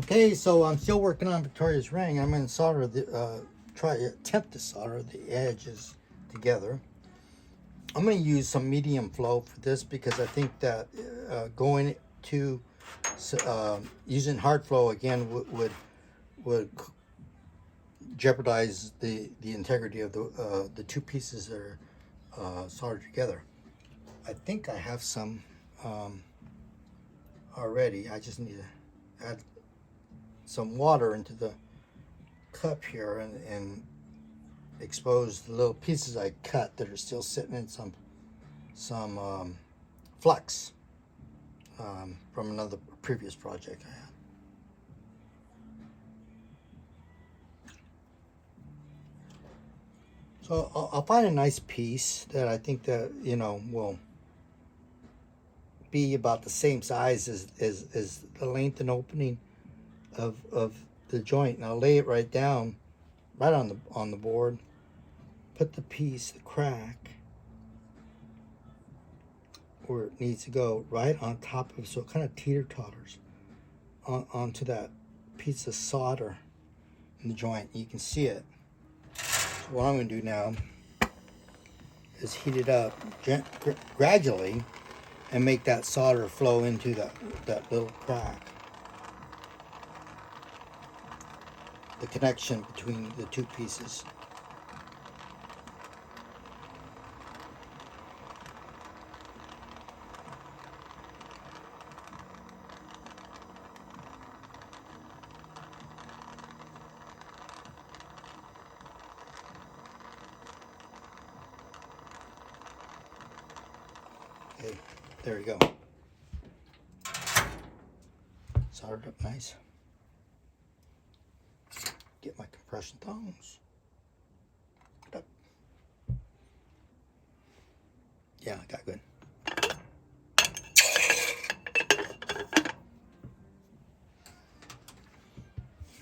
Okay, so I'm still working on Victoria's ring. I'm going to solder the, attempt to solder the edges together. I'm going to use some medium flow for this because I think that going to using hard flow again would jeopardize the integrity of the two pieces that are soldered together. I think I have some already. I just need to add some water into the cup here and expose the little pieces I cut that are still sitting in some flux from another previous project I had. So I'll find a nice piece that I think that will be about the same size as the length and opening of the joint, and I'll lay it right down, right on the board. Put the piece, the crack, where it needs to go, right on top of, so it kind of teeter-totters onto that piece of solder in the joint. You can see it. So what I'm going to do now is heat it up gradually and make that solder flow into that little crack. The connection between the two pieces. Okay, there we go. Soldered up nice. Get my compression tongs. Get up. Yeah, I got good.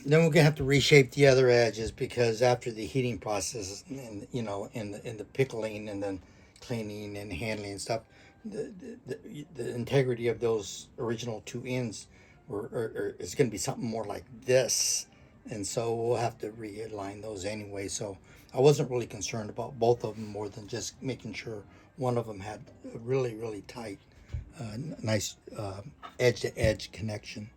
Then we're gonna have to reshape the other edges because after the heating process and in the pickling and then cleaning and handling and stuff, the integrity of those original two ends is going to be something more like this, and so we'll have to realign those anyway. So I wasn't really concerned about both of them more than just making sure one of them had a really tight, nice edge to edge connection.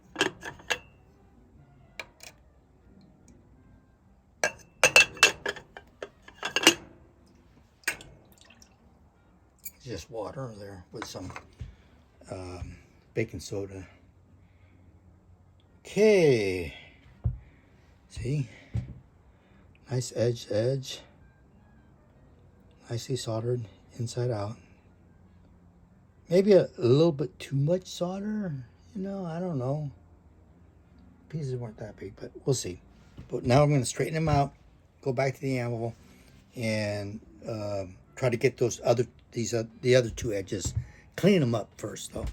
Just water there with some baking soda. Okay, see, nice edge to edge, nicely soldered inside out. Maybe a little bit too much solder, I don't know. Pieces weren't that big, but we'll see. But now I'm going to straighten them out, go back to the anvil, and try to get the other two edges, clean them up first though.